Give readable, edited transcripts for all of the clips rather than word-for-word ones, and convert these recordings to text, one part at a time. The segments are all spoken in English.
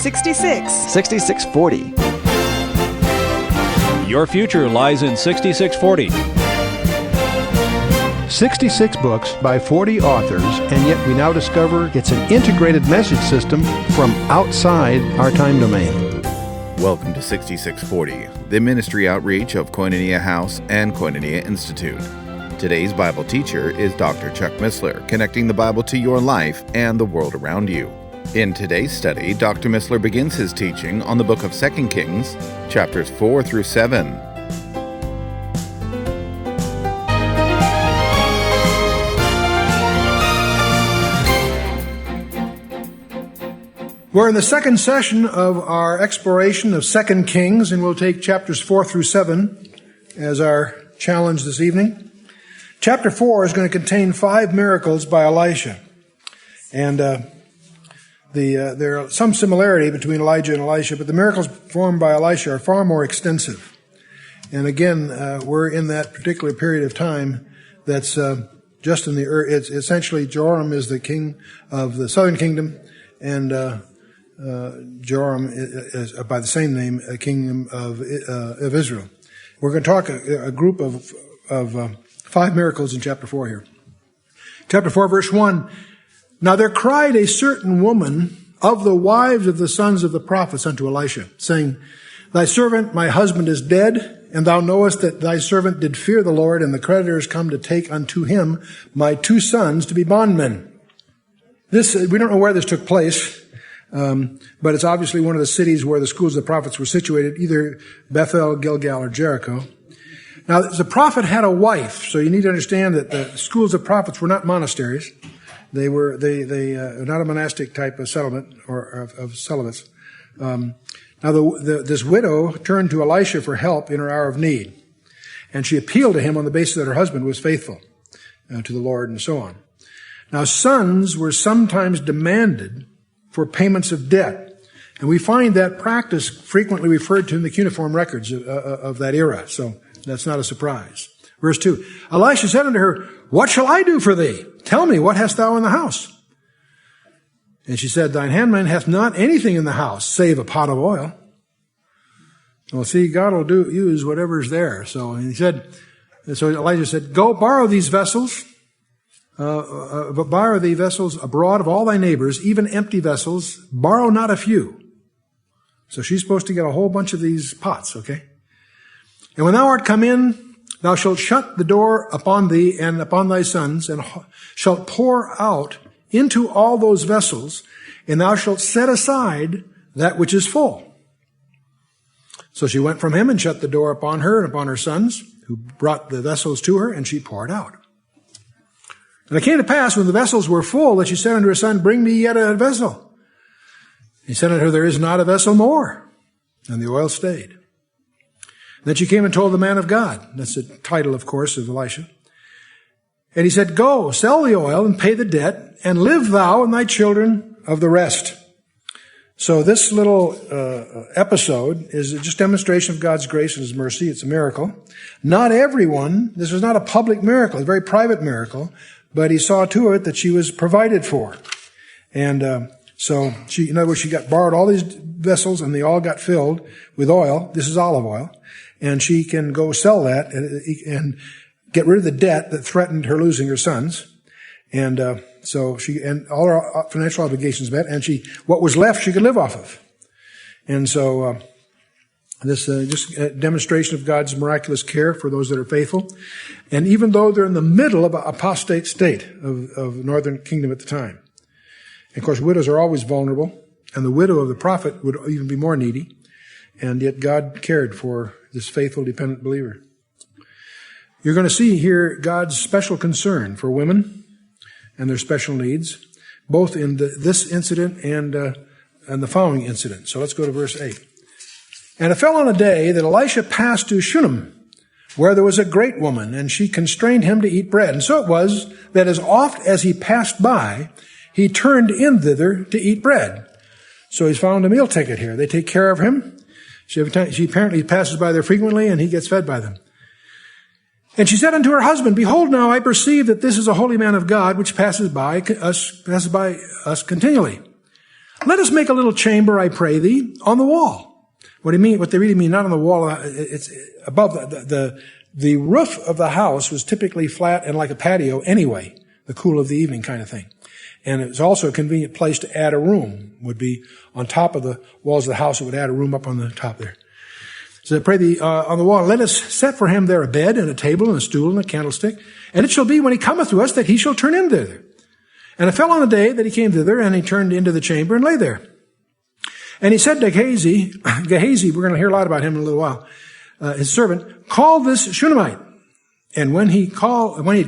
66. 6640. Your future lies in 6640. 66 books by 40 authors, and yet we now discover it's an integrated message system from outside our time domain. Welcome to 6640, the ministry outreach of Koinonia House and Koinonia Institute. Today's Bible teacher is Dr. Chuck Missler, connecting the Bible to your life and the world around you. In today's study, Dr. Missler begins his teaching on the book of 2 Kings, chapters 4 through 7. We're in the second session of our exploration of 2 Kings, and we'll take chapters 4 through 7 as our challenge this evening. Chapter 4 is going to contain 5 miracles by Elisha. And there are some similarity between Elijah and Elisha, but the miracles performed by Elisha are far more extensive. And again, we're in that particular period of time that's just in the earth. It's essentially Joram is the king of the southern kingdom, and Joram is by the same name, a kingdom of Israel. We're going to talk a group of 5 miracles in chapter 4 here. Chapter 4, verse 1. Now there cried a certain woman of the wives of the sons of the prophets unto Elisha, saying, Thy servant, my husband, is dead, and thou knowest that thy servant did fear the Lord, and the creditors come to take unto him my 2 sons to be bondmen. This, we don't know where this took place, but it's obviously one of the cities where the schools of the prophets were situated, either Bethel, Gilgal, or Jericho. Now, the prophet had a wife, so you need to understand that the schools of prophets were not monasteries. They were not a monastic type of settlement or of celibates. Now, this widow turned to Elisha for help in her hour of need, and she appealed to him on the basis that her husband was faithful to the Lord and so on. Now, sons were sometimes demanded for payments of debt, and we find that practice frequently referred to in the cuneiform records of that era, so that's not a surprise. Verse 2, Elisha said unto her, What shall I do for thee? Tell me, what hast thou in the house? And she said, Thine handmaid hath not anything in the house, save a pot of oil. Well, see, God will use whatever's there. So Elijah said, Go borrow these vessels, but borrow thee vessels abroad of all thy neighbors, even empty vessels, borrow not a few. So she's supposed to get a whole bunch of these pots, okay? And when thou art come in, thou shalt shut the door upon thee and upon thy sons, and shalt pour out into all those vessels, and thou shalt set aside that which is full. So she went from him and shut the door upon her and upon her sons, who brought the vessels to her, and she poured out. And it came to pass, when the vessels were full, that she said unto her son, Bring me yet a vessel. He said unto her, There is not a vessel more. And the oil stayed. Then she came and told the man of God. That's the title, of course, of Elisha. And he said, Go, sell the oil and pay the debt, and live thou and thy children of the rest. So this little episode is just demonstration of God's grace and His mercy. It's a miracle. Not everyone, this was not a public miracle, a very private miracle, but he saw to it that she was provided for. And so she, in other words, she borrowed all these vessels, and they all got filled with oil. This is olive oil. And she can go sell that and get rid of the debt that threatened her losing her sons. And so and all her financial obligations met, and what was left she could live off of. And so this just a demonstration of God's miraculous care for those that are faithful. And even though they're in the middle of an apostate state of the northern kingdom at the time. And of course, widows are always vulnerable, and the widow of the prophet would even be more needy. And yet God cared for this faithful, dependent believer. You're going to see here God's special concern for women and their special needs, both in this incident and the following incident. So let's go to verse 8. And it fell on a day that Elisha passed to Shunem, where there was a great woman, and she constrained him to eat bread. And so it was that as oft as he passed by, he turned in thither to eat bread. So he's found a meal ticket here. They take care of him. She apparently passes by there frequently, and he gets fed by them. And she said unto her husband, Behold, now I perceive that this is a holy man of God, which passes by us continually. let us make a little chamber, I pray thee, on the wall. What they really mean, not on the wall, it's above the roof of the house was typically flat and like a patio anyway, the cool of the evening kind of thing. And it was also a convenient place to add a room, would be on top of the walls of the house. It would add a room up on the top there. So I pray thee on the wall, let us set for him there a bed and a table and a stool and a candlestick. And it shall be when he cometh to us that he shall turn in thither. And it fell on the day that he came thither, and he turned into the chamber and lay there. And he said to Gehazi, we're going to hear a lot about him in a little while, his servant, call this Shunammite. And when he had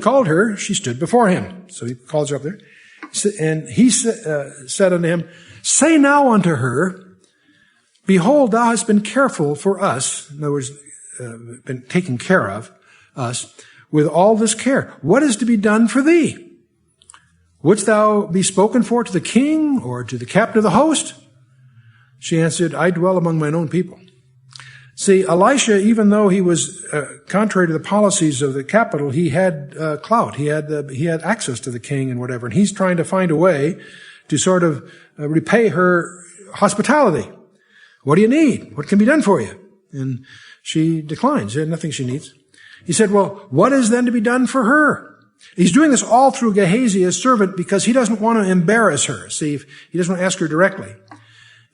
called her, she stood before him. So he calls her up there. And he said unto him, say now unto her, behold, thou hast been careful for us, in other words, been taken care of us, with all this care. What is to be done for thee? Wouldst thou be spoken for to the king or to the captain of the host? She answered, I dwell among mine own people. See, Elisha, even though he was contrary to the policies of the capital, he had clout. He had access to the king and whatever. And he's trying to find a way to sort of repay her hospitality. What do you need? What can be done for you? And she declines. There's nothing she needs. He said, well, what is then to be done for her? He's doing this all through Gehazi, his servant, because he doesn't want to embarrass her. See, he doesn't want to ask her directly.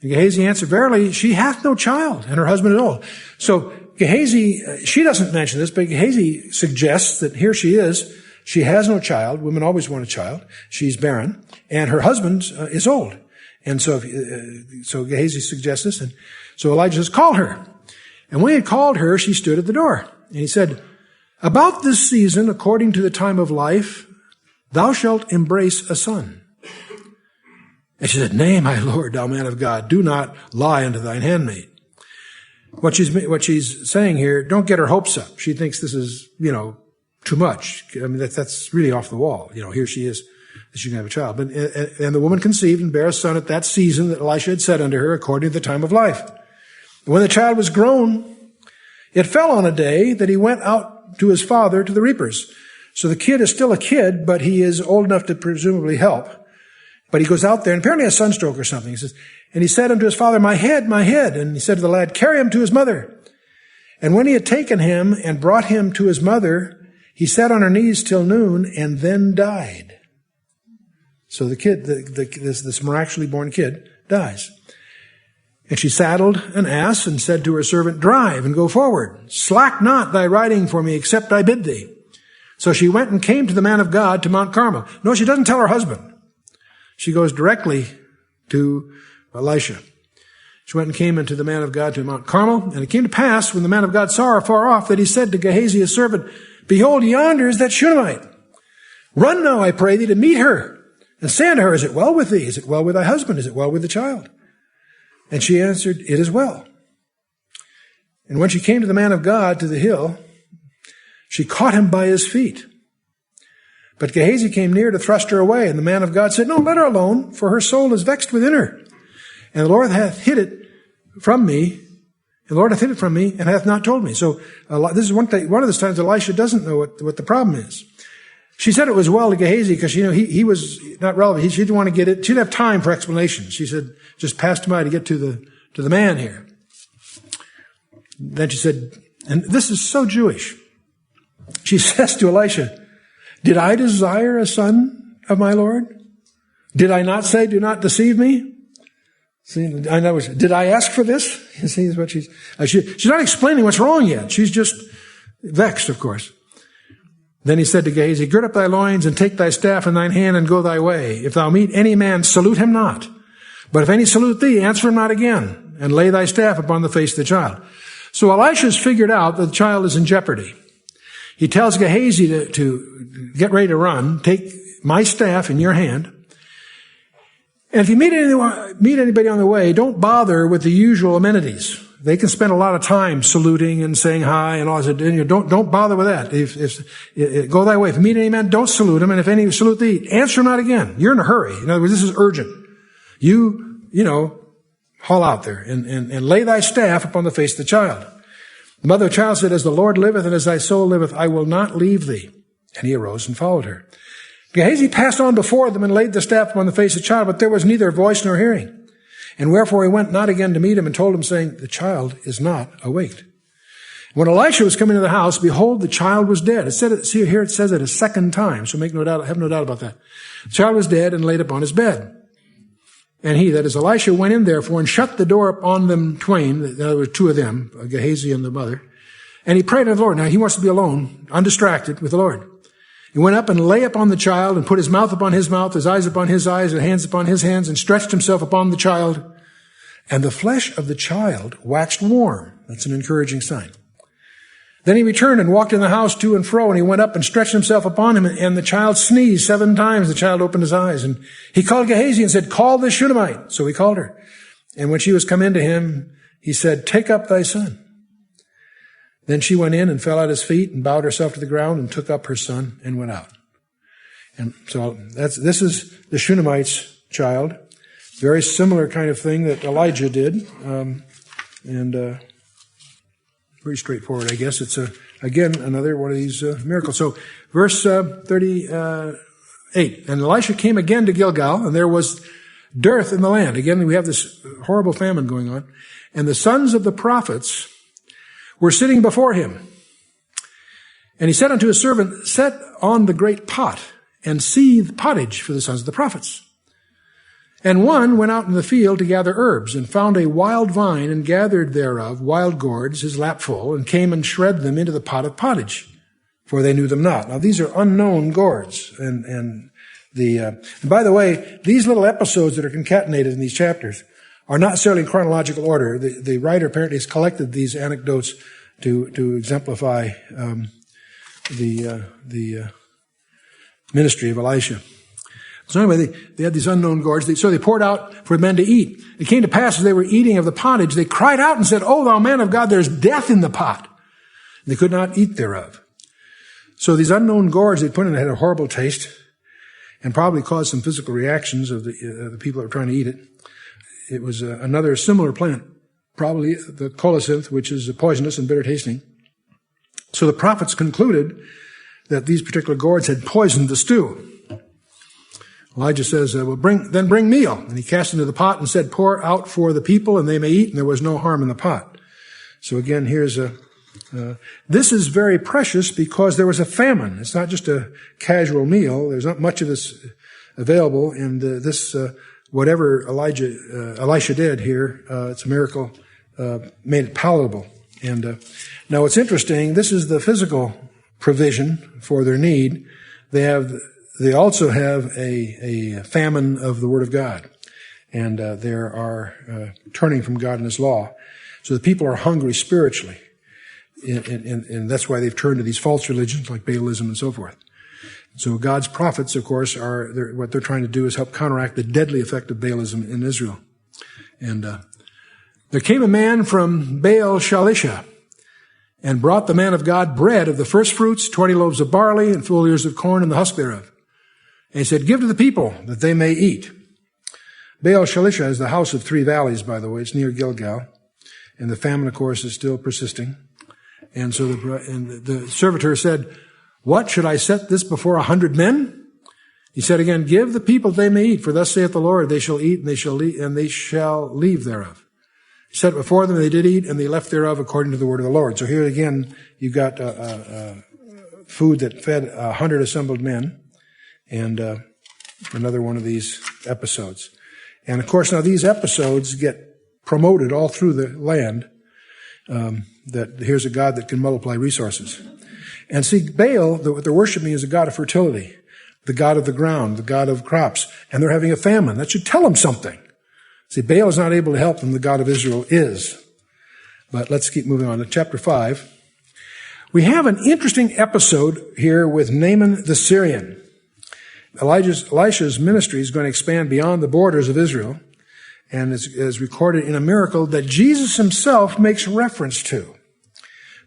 And Gehazi answered, verily, she hath no child, and her husband is old. So Gehazi, she doesn't mention this, but Gehazi suggests that here she is. She has no child. Women always want a child. She's barren, and her husband is old. And so Gehazi suggests this, and so Elijah says, call her. And when he had called her, she stood at the door. And he said, about this season, according to the time of life, thou shalt embrace a son. And she said, nay, my lord, thou man of God, do not lie unto thine handmaid. What she's saying here, don't get her hopes up. She thinks this is, too much. I mean, that's really off the wall. Here she is, that she can have a child. But, and the woman conceived and bare a son at that season that Elisha had said unto her, according to the time of life. When the child was grown, it fell on a day that he went out to his father to the reapers. So the kid is still a kid, but he is old enough to presumably help. But he goes out there and apparently has sunstroke or something. He says, and he said unto his father, my head, my head. And he said to the lad, carry him to his mother. And when he had taken him and brought him to his mother, he sat on her knees till noon and then died. So the kid, this miraculously born kid, dies. And she saddled an ass and said to her servant, drive and go forward. Slack not thy riding for me, except I bid thee. So she went and came to the man of God to Mount Carmel. No, she doesn't tell her husband. She goes directly to Elisha. She went and came into the man of God to Mount Carmel. And it came to pass, when the man of God saw her far off, that he said to Gehazi his servant, behold, yonder is that Shunammite. Run now, I pray thee, to meet her. And say unto her, is it well with thee? Is it well with thy husband? Is it well with the child? And she answered, it is well. And when she came to the man of God to the hill, she caught him by his feet. But Gehazi came near to thrust her away. And the man of God said, no, let her alone, for her soul is vexed within her. And the Lord hath hid it from me. The Lord hath hid it from me and hath not told me. So this is one of the times Elisha doesn't know what the problem is. She said it was well to Gehazi because, he was not relevant. She didn't want to get it. She didn't have time for explanation. She said, just pass him by to get to the man here. Then she said, and this is so Jewish. She says to Elisha, did I desire a son of my Lord? Did I not say, do not deceive me? See, I know. Did I ask for this? You see, is what she's not explaining what's wrong yet. She's just vexed, of course. Then he said to Gehazi, gird up thy loins and take thy staff in thine hand and go thy way. If thou meet any man, salute him not. But if any salute thee, answer him not again, and lay thy staff upon the face of the child. So Elisha's figured out that the child is in jeopardy. He tells Gehazi to get ready to run, take my staff in your hand. And if you meet anybody on the way, don't bother with the usual amenities. They can spend a lot of time saluting and saying hi and all that. Don't bother with that. If go thy way. If you meet any man, don't salute him. And if any salute thee, answer him not again. You're in a hurry. In other words, this is urgent. Haul out there and lay thy staff upon the face of the child. The mother of the child said, as the Lord liveth and as thy soul liveth, I will not leave thee. And he arose and followed her. Gehazi passed on before them and laid the staff upon the face of the child, but there was neither voice nor hearing. And wherefore he went not again to meet him and told him, saying, the child is not awaked. When Elisha was coming to the house, behold, the child was dead. It says it a second time, so have no doubt about that. The child was dead and laid upon his bed. And he, that is Elisha, went in therefore and shut the door upon them twain. There were two of them, Gehazi and the mother. And he prayed unto the Lord. Now he wants to be alone, undistracted with the Lord. He went up and lay upon the child and put his mouth upon his mouth, his eyes upon his eyes, and hands upon his hands, and stretched himself upon the child. And the flesh of the child waxed warm. That's an encouraging sign. Then he returned and walked in the house to and fro, and he went up and stretched himself upon him, and the child sneezed 7 times. The child opened his eyes, and he called Gehazi and said, call this Shunammite. So he called her. And when she was come in to him, he said, take up thy son. Then she went in and fell at his feet and bowed herself to the ground and took up her son and went out. And so this is the Shunammite's child. Very similar kind of thing that Elijah did. Pretty straightforward, I guess. It's, again, another one of these miracles. So, verse 38. And Elisha came again to Gilgal, and there was dearth in the land. Again, we have this horrible famine going on. And the sons of the prophets were sitting before him. And he said unto his servant, set on the great pot, and seethe pottage for the sons of the prophets. And one went out in the field to gather herbs, and found a wild vine, and gathered thereof wild gourds, his lap full, and came and shred them into the pot of pottage, for they knew them not. Now these are unknown gourds, and by the way, these little episodes that are concatenated in these chapters are not necessarily in chronological order. The writer apparently has collected these anecdotes to exemplify the ministry of Elisha. So anyway, they had these unknown gourds. So they poured out for men to eat. It came to pass as they were eating of the pottage, they cried out and said, O thou man of God, there's death in the pot. And they could not eat thereof. So these unknown gourds they put in had a horrible taste and probably caused some physical reactions of the people that were trying to eat it. It was another similar plant, probably the colocynth, which is poisonous and bitter tasting. So the prophets concluded that these particular gourds had poisoned the stew. Elijah says, well, bring meal. And he cast into the pot and said, pour out for the people, and they may eat, and there was no harm in the pot. So again, here's this is very precious because there was a famine. It's not just a casual meal. There's not much of this available, and whatever Elisha did here, it's a miracle, made it palatable. And now what's interesting, this is the physical provision for their need. They also have a famine of the Word of God, and they are turning from God and His law. So the people are hungry spiritually, and that's why they've turned to these false religions like Baalism and so forth. So God's prophets, of course, what they're trying to do is help counteract the deadly effect of Baalism in Israel. And there came a man from Baal Shalisha, and brought the man of God bread of the first fruits, 20 loaves of barley, and full ears of corn, and the husk thereof. And he said, give to the people that they may eat. Baal Shalisha is the house of 3 valleys, by the way. It's near Gilgal. And the famine, of course, is still persisting. And so the servitor said, what, should I set this before 100 men? He said again, give the people that they may eat, for thus saith the Lord, they shall eat, and they shall leave thereof. He set it before them, and they did eat, and they left thereof according to the word of the Lord. So here again, you've got food that fed 100 assembled men. And another one of these episodes. And of course, now these episodes get promoted all through the land, that here's a God that can multiply resources. And see, Baal, what they're worshiping is a God of fertility, the God of the ground, the God of crops. And they're having a famine. That should tell them something. See, Baal is not able to help them. The God of Israel is. But let's keep moving on to chapter 5. We have an interesting episode here with Naaman the Syrian. Elisha's ministry is going to expand beyond the borders of Israel, and is recorded in a miracle that Jesus himself makes reference to.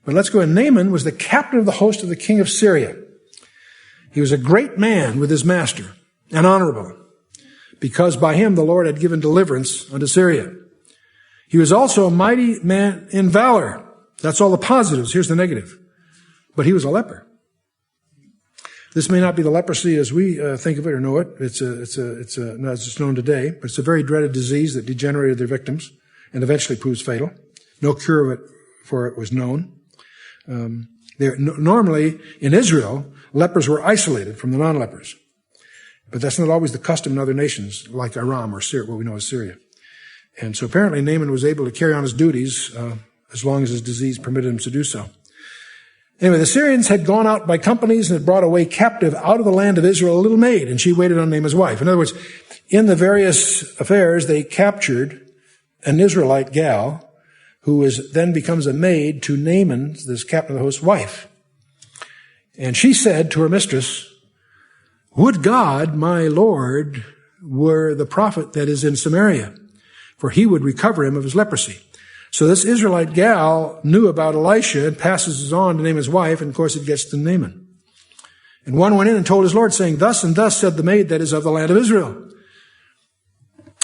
But let's go. And Naaman was the captain of the host of the king of Syria. He was a great man with his master, and honorable, because by him the Lord had given deliverance unto Syria. He was also a mighty man in valor. That's all the positives. Here's the negative. But he was a leper. This may not be the leprosy as we think of it or know it. It's not as it's known today, but it's a very dreaded disease that degenerated their victims and eventually proves fatal. No cure for it was known. Normally, in Israel, lepers were isolated from the non-lepers. But that's not always the custom in other nations, like Aram or Syria, what we know as Syria. And so apparently Naaman was able to carry on his duties as long as his disease permitted him to do so. Anyway, the Syrians had gone out by companies and had brought away captive out of the land of Israel a little maid, and she waited on Naaman's wife. In other words, in the various affairs, they captured an Israelite gal who then becomes a maid to Naaman, this captain of the host's wife. And she said to her mistress, "Would God, my Lord, were the prophet that is in Samaria, for he would recover him of his leprosy." So this Israelite gal knew about Elisha and passes it on to Naaman's wife, and of course it gets to Naaman. And one went in and told his Lord, saying, "Thus and thus said the maid that is of the land of Israel."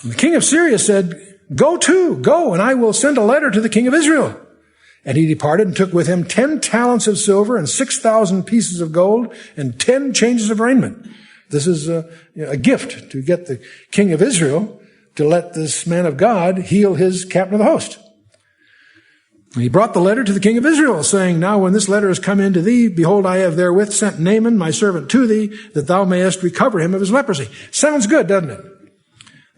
And the king of Syria said, Go, and I will send a letter to the king of Israel." And he departed and took with him 10 talents of silver and 6,000 pieces of gold and 10 changes of raiment. This is a gift to get the king of Israel to let this man of God heal his captain of the host. And he brought the letter to the king of Israel, saying, "Now when this letter has come in to thee, behold, I have therewith sent Naaman, my servant, to thee, that thou mayest recover him of his leprosy." Sounds good, doesn't it?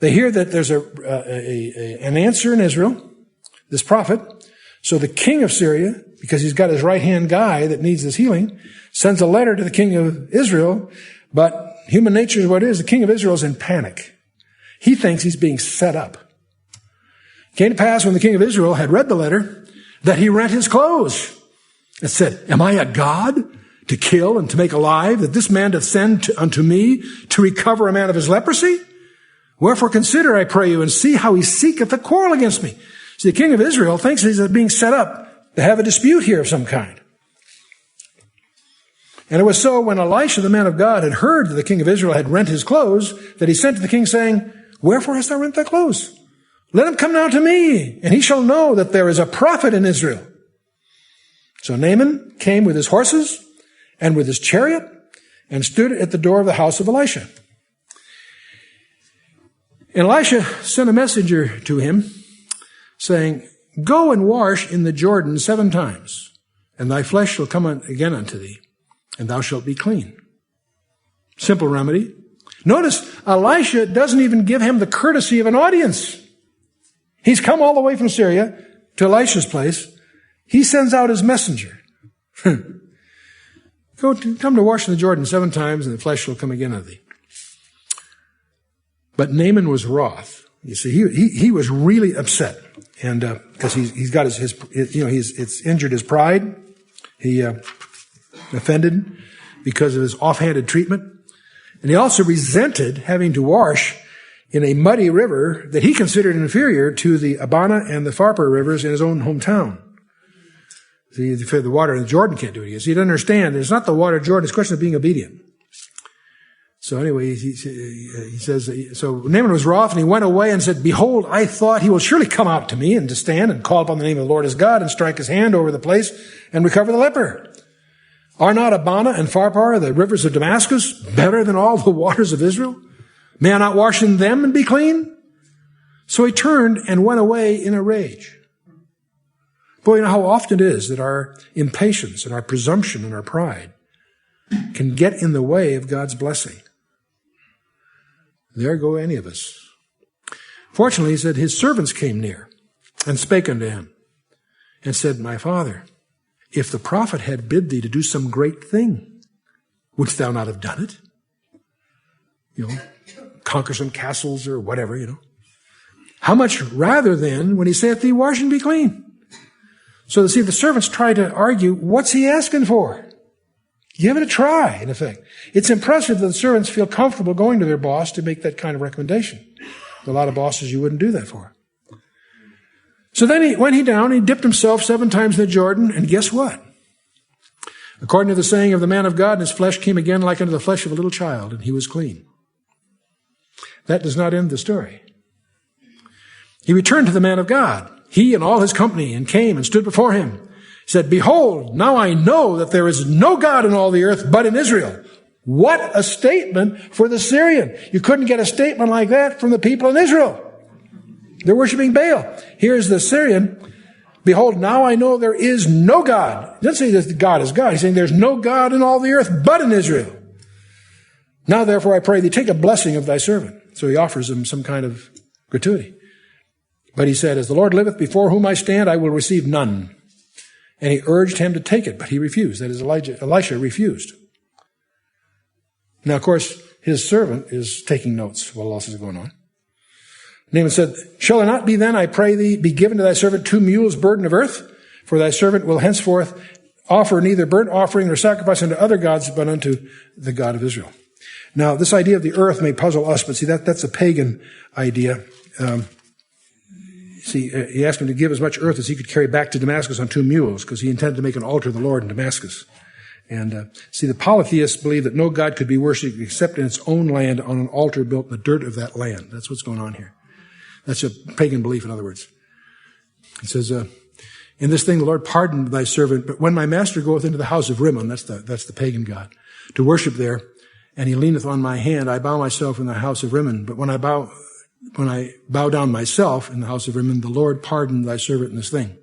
They hear that there's an answer in Israel, this prophet. So the king of Syria, because he's got his right-hand guy that needs this healing, sends a letter to the king of Israel. But human nature is what it is. The king of Israel is in panic. He thinks he's being set up. It came to pass when the king of Israel had read the letter that he rent his clothes and said, "Am I a god to kill and to make alive, that this man doth send unto me to recover a man of his leprosy? Wherefore consider, I pray you, and see how he seeketh a quarrel against me." See, the king of Israel thinks he's being set up to have a dispute here of some kind. And it was so when Elisha, the man of God, had heard that the king of Israel had rent his clothes, that he sent to the king saying, "Wherefore hast thou rent thy clothes? Let him come now to me, and he shall know that there is a prophet in Israel." So Naaman came with his horses and with his chariot and stood at the door of the house of Elisha. And Elisha sent a messenger to him, saying, "Go and wash in the Jordan 7 times, and thy flesh shall come again unto thee, and thou shalt be clean." Simple remedy. Notice, Elisha doesn't even give him the courtesy of an audience. He's come all the way from Syria to Elisha's place. He sends out his messenger. Come to wash in the Jordan 7 times, and the flesh shall come again unto thee. But Naaman was wroth. You see, he was really upset, and because he's got it's injured his pride. He offended because of his offhanded treatment, and he also resented having to wash in a muddy river that he considered inferior to the Abana and the Pharpar rivers in his own hometown. See, the water in the Jordan can't do it. So you don't understand. It's not the water of Jordan. It's a question of being obedient. So anyway, he says, so Naaman was wroth, and he went away and said, "Behold, I thought he will surely come out to me and to stand and call upon the name of the Lord his God and strike his hand over the place and recover the leper. Are not Abana and Pharpar, the rivers of Damascus, better than all the waters of Israel? May I not wash in them and be clean?" So he turned and went away in a rage. Boy, you know how often it is that our impatience and our presumption and our pride can get in the way of God's blessing. There go any of us. Fortunately, he said, his servants came near and spake unto him and said, "My father, if the prophet had bid thee to do some great thing, wouldst thou not have done it? Conquer some castles or whatever, How much rather then, when he saith thee, wash and be clean?" So see, the servants try to argue, what's he asking for? Give it a try, in effect. It's impressive that the servants feel comfortable going to their boss to make that kind of recommendation. A lot of bosses you wouldn't do that for. So then he went down, he dipped himself 7 times in the Jordan, and guess what? According to the saying of the man of God, his flesh came again like unto the flesh of a little child, and he was clean. That does not end the story. He returned to the man of God, he and all his company, and came and stood before him. He said, "Behold, now I know that there is no God in all the earth but in Israel." What a statement for the Syrian. You couldn't get a statement like that from the people in Israel. They're worshiping Baal. Here's the Syrian. Behold, now I know there is no God. He doesn't say that God is God. He's saying there's no God in all the earth but in Israel. Now therefore I pray thee, take a blessing of thy servant. So he offers him some kind of gratuity. But he said, as the Lord liveth before whom I stand, I will receive none. And he urged him to take it, but he refused. That is, Elisha refused. Now, of course, his servant is taking notes while all this is going on. Naaman said, shall it not be then, I pray thee, be given to thy servant 2 mules burden of earth? For thy servant will henceforth offer neither burnt offering nor sacrifice unto other gods, but unto the God of Israel. Now, this idea of the earth may puzzle us, but see, that's a pagan idea. He asked him to give as much earth as he could carry back to Damascus on 2 mules, because he intended to make an altar of the Lord in Damascus. And see, the polytheists believe that no God could be worshipped except in its own land on an altar built in the dirt of that land. That's what's going on here. That's a pagan belief, in other words. He says, in this thing the Lord pardoned thy servant, but when my master goeth into the house of Rimmon, that's the pagan god, to worship there, and he leaneth on my hand, I bow myself in the house of Rimmon. But when I bow down myself in the house of Rimmon, the Lord pardoned thy servant in this thing.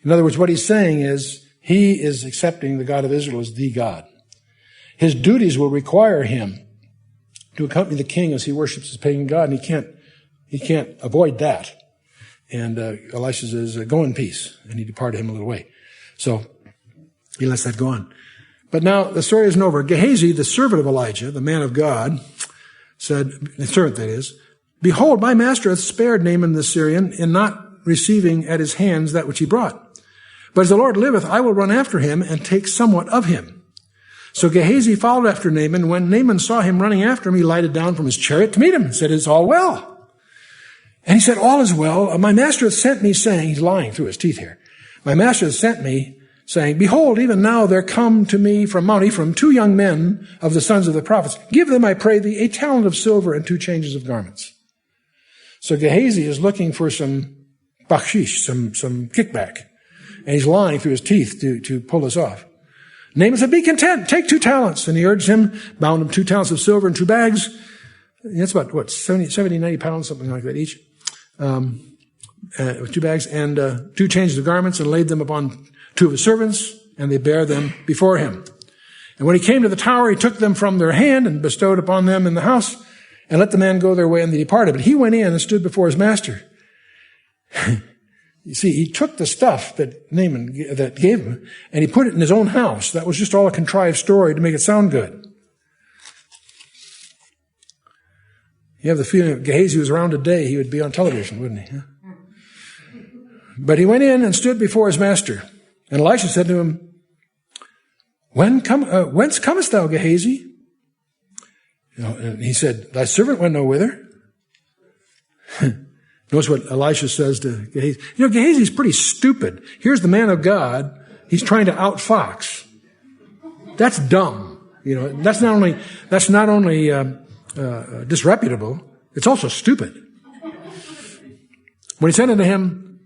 In other words, what he's saying is, he is accepting the God of Israel as the God. His duties will require him to accompany the king as he worships his pagan God, and he can't avoid that. And Elisha says, go in peace. And he departed him a little way. So he lets that go on. But now the story isn't over. Gehazi, the servant of Elijah, the man of God, said, the servant that is, behold, my master hath spared Naaman the Syrian in not receiving at his hands that which he brought. But as the Lord liveth, I will run after him and take somewhat of him. So Gehazi followed after Naaman. When Naaman saw him running after him, he lighted down from his chariot to meet him and said, it's all well. And he said, all is well. My master hath sent me, saying, he's lying through his teeth here. My master hath sent me, saying, behold, even now there come to me from Mount Ephraim 2 young men of the sons of the prophets. Give them, I pray thee, a talent of silver and 2 changes of garments. So Gehazi is looking for some bakshish, some kickback. And he's lying through his teeth to pull this off. Naaman said, be content, take 2 talents. And he urged him, bound him 2 talents of silver in 2 bags. That's about, 70, 90 pounds, something like that each. With 2 bags and 2 changes of garments, and laid them upon 2 of his servants, and they bare them before him. And when he came to the tower, he took them from their hand and bestowed upon them in the house, and let the man go their way, and they departed. But he went in and stood before his master. You see, he took the stuff that Naaman that gave him, and he put it in his own house. That was just all a contrived story to make it sound good. You have the feeling if Gehazi was around today, he would be on television, wouldn't he? Huh? But he went in and stood before his master. And Elisha said to him, whence comest thou, Gehazi? And he said, thy servant went no whither. Notice what Elisha says to Gehazi. Gehazi's pretty stupid. Here's the man of God. He's trying to outfox. That's dumb. That's not only disreputable, it's also stupid. When he said unto him,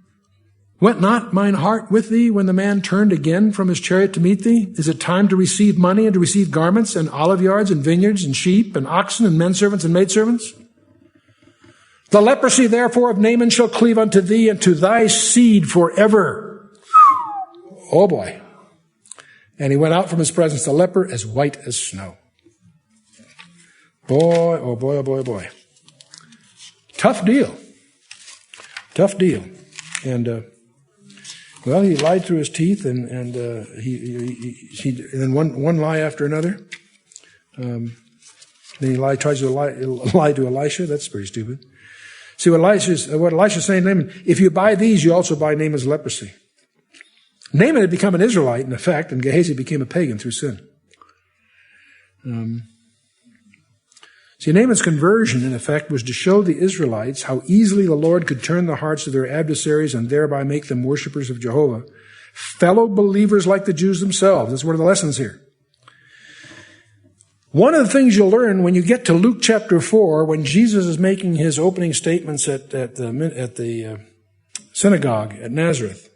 went not mine heart with thee when the man turned again from his chariot to meet thee? Is it time to receive money and to receive garments and olive yards and vineyards and sheep and oxen and menservants and maidservants? The leprosy, therefore, of Naaman shall cleave unto thee and to thy seed forever. Oh, boy. And he went out from his presence, a leper as white as snow. Boy, oh boy, oh boy, oh boy. Tough deal. Tough deal. And, he lied through his teeth, and then one lie after another. Then he tries to lie to Elisha. That's pretty stupid. See what Elisha's saying to Naaman, if you buy these, you also buy Naaman's leprosy. Naaman had become an Israelite, in effect, and Gehazi became a pagan through sin. See, Naaman's conversion, in effect, was to show the Israelites how easily the Lord could turn the hearts of their adversaries and thereby make them worshipers of Jehovah, fellow believers like the Jews themselves. That's one of the lessons here. One of the things you'll learn when you get to Luke chapter 4, when Jesus is making his opening statements at the synagogue at Nazareth,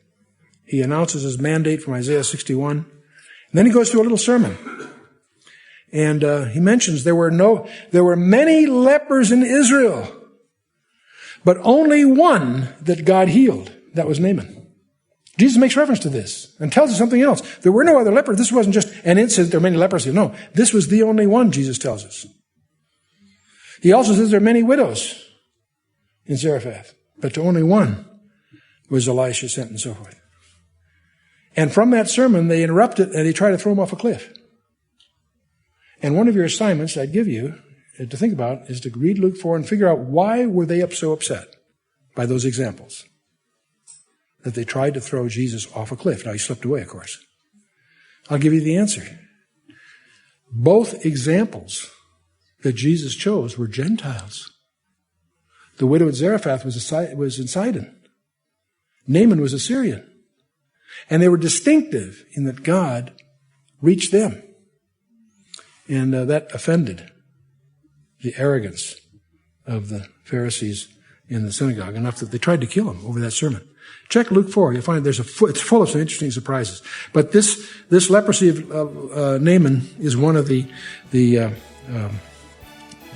he announces his mandate from Isaiah 61, and then he goes through a little sermon. And he mentions there were many lepers in Israel, but only one that God healed. That was Naaman. Jesus makes reference to this and tells us something else. There were no other lepers. This wasn't just an incident. There were many lepers. No, this was the only one, Jesus tells us. He also says there are many widows in Zarephath, but to only one was Elisha sent, and so forth. And from that sermon, they interrupt it and they try to throw him off a cliff. And one of your assignments I'd give you to think about is to read Luke 4 and figure out why were they so upset by those examples that they tried to throw Jesus off a cliff. Now, he slipped away, of course. I'll give you the answer. Both examples that Jesus chose were Gentiles. The widow at Zarephath was in Sidon. Naaman was a Syrian. And they were distinctive in that God reached them. And that offended the arrogance of the Pharisees in the synagogue enough that they tried to kill him over that sermon. Check Luke 4. You'll find it's full of some interesting surprises. But this leprosy of Naaman is one of the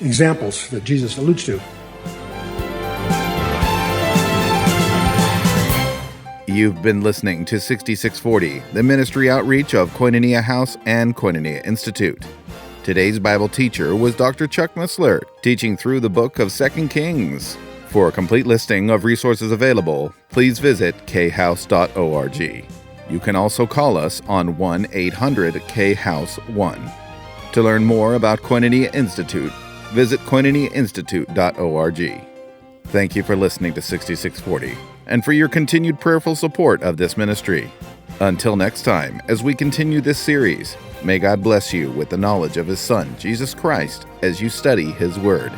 examples that Jesus alludes to. You've been listening to 6640, the ministry outreach of Koinonia House and Koinonia Institute. Today's Bible teacher was Dr. Chuck Missler, teaching through the book of 2 Kings. For a complete listing of resources available, please visit khouse.org. You can also call us on 1-800-KHOUSE-1. To learn more about Koinonia Institute, visit koinoniainstitute.org. Thank you for listening to 6640 and for your continued prayerful support of this ministry. Until next time, as we continue this series, may God bless you with the knowledge of His Son, Jesus Christ, as you study His Word.